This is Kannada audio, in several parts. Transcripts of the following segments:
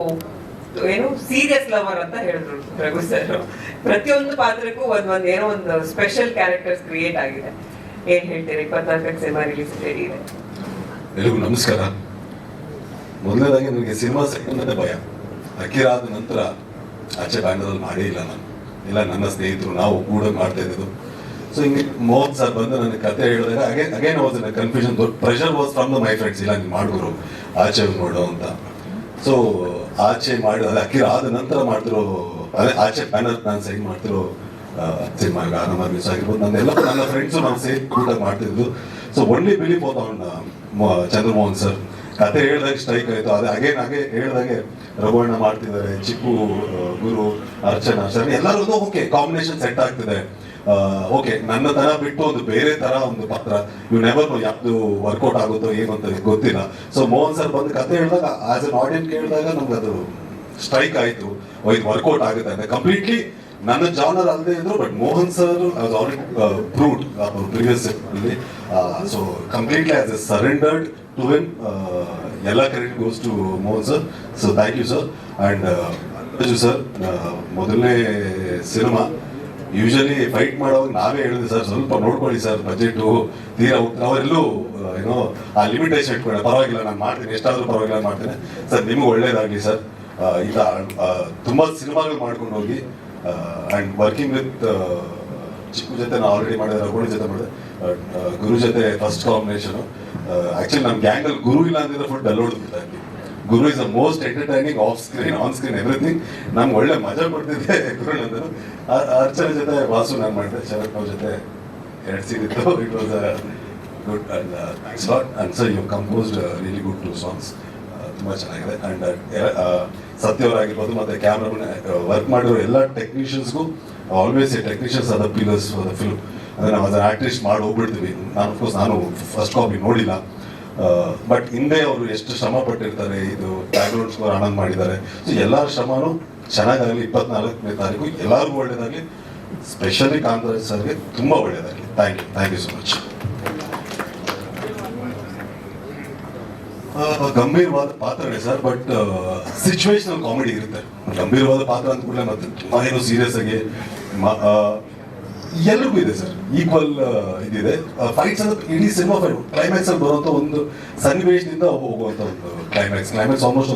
ಏನು ಸೀರಿಯಸ್ ಲವರ್ ಅಂತ ಹೇಳಿದ್ರು ರಘು ಸರ್. ಪ್ರತಿಯೊಂದು ಪಾತ್ರಕ್ಕೂ ಏನೋ ಒಂದು ಸ್ಪೆಷಲ್ ಕ್ಯಾರೆಕ್ಟರ್ಸ್ ಕ್ರಿಯೇಟ್ ಆಗಿದೆ. ಏನ್ ಹೇಳ್ತೀರಿ? 24ಕ್ಕೆ ಸಿನಿಮಾ ರಿಲೀಸ್ ರೆಡಿ ಇದೆ. ಎಲ್ಲರಿಗೂ ನಮಸ್ಕಾರ. ಮೊದಲನೇದಾಗಿ ನನಗೆ ಸಿನಿಮಾ ಸಿಕ್ಕಂದ್ರೆ ಭಯ. ಅಕ್ಕಿರಾದ ನಂತರ ಆಚೆ ಬ್ಯಾನರಲ್ಲಿ ಮಾಡೇ ಇಲ್ಲ ನಾನು. ಇಲ್ಲ ನನ್ನ ಸ್ನೇಹಿತರು ನಾವು ಕೂಡ ಮಾಡ್ತಾ ಇದ್ದು. ಸೊ ಹಿಂಗೆ ಮೋಹನ್ ಸರ್ ಬಂದು ನನಗೆ ಕತೆ ಹೇಳಿದಾಗ again was in confusion. Pressure was from the my friends. ಇಲ್ಲ ನೀವು ಮಾಡಿದ್ರು ಆಚೆ ನೋಡೋ ಅಂತ. ಸೊ ಆಚೆ ಮಾಡಿ ಅದು ಅಕ್ಕಿರ ಆದ ನಂತರ ಮಾಡ್ತಿರೋ ಅದೇ ಆಚೆ ಬ್ಯಾನರ್ ನಾನು ಸೈನ್ ಮಾಡ್ತಿರೋ ಸಿನಿಮಾ ಆನಮ ಮಿಸ್ ಆಗಿರ್ಬೋದು. ನನ್ನ ಫ್ರೆಂಡ್ಸು ನಾವು ಸೇರಿ ಊಟ ಮಾಡ್ತಿದ್ದು. So only believe on Chandramohan sir. ಕತೆ ಹೇಳಿದಾಗ ಸ್ಟ್ರೈಕ್ ಆಯಿತು. ಅದೇ ಹಾಗೆ ಹೇಳಿದಾಗೆ ರಘುವಣ್ಣ ಮಾಡ್ತಿದ್ದಾರೆ, ಚಿಕ್ಕು, ಗುರು, ಅರ್ಚನಾ ಸರ್ ಎಲ್ಲರೂ ಓಕೆ ಕಾಂಬಿನೇಷನ್ ಸೆಟ್ ಆಗ್ತಿದೆ. ಓಕೆ ನನ್ನ ತರ ಬಿಟ್ಟು ಒಂದು ಬೇರೆ ತರ ಒಂದು ಪಾತ್ರ ಇವ್ ನೆವರ್ ಯಾವ್ದು ವರ್ಕೌಟ್ ಆಗುತ್ತೋ ಏನು ಅಂತ ಗೊತ್ತಿಲ್ಲ. ಸೊ ಮೋಹನ್ ಸರ್ ಬಂದು ಕತೆ ಹೇಳಿದಾಗ ಆಸ್ ಅನ್ ಆಡಿಯನ್ಸ್ ಕೇಳಿದಾಗ ನಮ್ಗೆ ಅದು ಸ್ಟ್ರೈಕ್ ಆಯ್ತು. ಇದು ವರ್ಕೌಟ್ ಆಗುತ್ತೆ ಅಂತ. ಕಂಪ್ಲೀಟ್ಲಿ ನನ್ನ ಜಾನರ್ ಅಲ್ಲದೆ ಇದ್ರು, but Mohan sir already proved previous ಅಲ್ಲಿ. So completely as a surrendered to win. ಎಲ್ಲ credit goes to Mohan sir. So thank you sir. And sir ಮೊದಲನೇ ಸಿನಿಮಾ ಯೂಶಲಿ ಫೈಟ್ ಮಾಡೋವಾಗ ನಾವೇ ಹೇಳಿದ್ವಿ ಸರ್ ಸ್ವಲ್ಪ ನೋಡ್ಕೊಳ್ಳಿ ಸರ್, ಬಜೆಟು ತೀರಾ ಅವರೆಲ್ಲೂ ಏನೋ ಆ ಲಿಮಿಟೇಷನ್ ಇಟ್ಕೊಳ್ಳಿ, ಪರವಾಗಿಲ್ಲ ನಾನು ಮಾಡ್ತೀನಿ, ಎಷ್ಟಾದ್ರೂ ಪರವಾಗಿಲ್ಲ ಮಾಡ್ತೀನಿ ಸರ್, ನಿಮ್ಗೆ ಒಳ್ಳೇದಾಗಲಿ ಸರ್. ಈಗ ತುಂಬ ಸಿನಿಮಾಗಳು ಮಾಡ್ಕೊಂಡು ಹೋಗಿ ಆ್ಯಂಡ್ ವರ್ಕಿಂಗ್ ವಿತ್ ಚಿಕ್ಕು ಜೊತೆ ನಾವು ಆಲ್ರೆಡಿ ಮಾಡಿದೆ, ರಘುವಣ ಜೊತೆ ಮಾಡಿದೆ, ಗುರು ಜೊತೆ ಫಸ್ಟ್ ಕಾಂಬಿನೇಷನು. ಆ್ಯಕ್ಚುಲಿ ನಮ್ಮ ಗ್ಯಾಂಗಲ್ಲಿ ಗುರು ಇಲ್ಲ ಅಂದಿದ್ರೆ ಫುಲ್ ಡಲ್ ಹೊಡೆದ್ಬಿಡ್ತಾ ಇದ್ವಿ. Guru is the most entertaining off screen, on screen, everything. ನಮ್ಗೆ ಒಳ್ಳೆ ಮಜಾ ಕೊಡ್ತಿದ್ದೆ ಗುರು ನಂದು. ಅರ್ಚನ ಜೊತೆ ವಾಸು ನಾನು ಮಾಡಿದೆ, ಶರತ್ ಅವ್ರ ಜೊತೆ 2 ಸೀನ್ ಇತ್ತು. It was good and thanks lot. And sir you composed really good 2 songs. ತುಂಬ ಚೆನ್ನಾಗಿದೆ. ಅಂಡ್ ಸತ್ಯವರಾಗಿರ್ಬೋದು ಮತ್ತು ಕ್ಯಾಮ್ರಾಮನ್ ವರ್ಕ್ ಮಾಡಿರೋ ಎಲ್ಲ ಟೆಕ್ನಿಷಿಯನ್ಸ್ಗೂ always a technicians are the pillars for the film. ಅಂದರೆ ನಾವು ಅದನ್ನು ಆರ್ಟಿಸ್ಟ್ ಮಾಡಿ ಹೋಗ್ಬಿಡ್ತೀವಿ. ನಾನು ಫಸ್ಟ್ ಕಾಪಿ ನೋಡಿಲ್ಲ, ಬಟ್ ಹಿಂದೆ ಅವರು ಎಷ್ಟು ಶ್ರಮ ಪಟ್ಟಿರ್ತಾರೆ. ಇದು ಬ್ಯಾಕ್ಗ್ರೌಂಡ್ ಸ್ಕೋರ್ ಆನಂದ್ ಮಾಡಿದ್ದಾರೆ. ಸೊ ಎಲ್ಲರ ಶ್ರಮನೂ ಚೆನ್ನಾಗಾಗಲಿ. 24ನೇ ತಾರೀಕು ಎಲ್ಲರಿಗೂ ಒಳ್ಳೇದಾಗಲಿ. ಸ್ಪೆಷಲಿ ಕಾಂತರಾಜ್ ಸರ್ಗೆ ತುಂಬ ಒಳ್ಳೇದಾಗಲಿ. Thank you so much. ಗಂಭೀರವಾದ ಪಾತ್ರನೇ ಸರ್, ಬಟ್ ಸಿಚುವೇಶನಲ್ ಕಾಮಿಡಿ ಇರುತ್ತೆ. ಗಂಭೀರವಾದ ಪಾತ್ರ ಅಂದ ಕೂಡಲೇ ಮತ್ತೆ ತುಂಬ ಏನು ಸೀರಿಯಸ್ ಆಗಿ ಎಲ್ರಿಗೂ ಇದೆ ಸರ್, ಈಕ್ವಲ್ ಇದಿದೆ. ಫೈಟ್ಸ್ ಅಂದ್ರೆ ಇಡೀ ಸಿನಿಮಾ ಫೈಟ್ ಕ್ಲೈಮ್ಯಾಕ್ಸ್ ಅಲ್ಲಿ ಬರುವಂತ ಒಂದು ಸನ್ನಿವೇಶದಿಂದ ಹೋಗುವಂತ ಒಂದು ಕ್ಲೈಮ್ಯಾಕ್ಸ್ ಆಲ್ಮೋಸ್ಟ್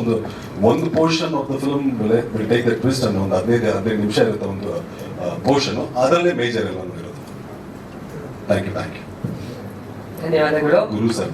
ಒಂದು portion of the film will take the twist ಅನ್ನೋ ಒಂದು 15 ನಿಮಿಷ ಇರುತ್ತೆ ಒಂದು ಪೋರ್ಷನ್. ಅದರಲ್ಲೇ ಮೇಜರ್ ಎಲ್ಲ ಇರೋದು. Thank you. ಧನ್ಯವಾದಗಳು ಗುರು ಸರ್.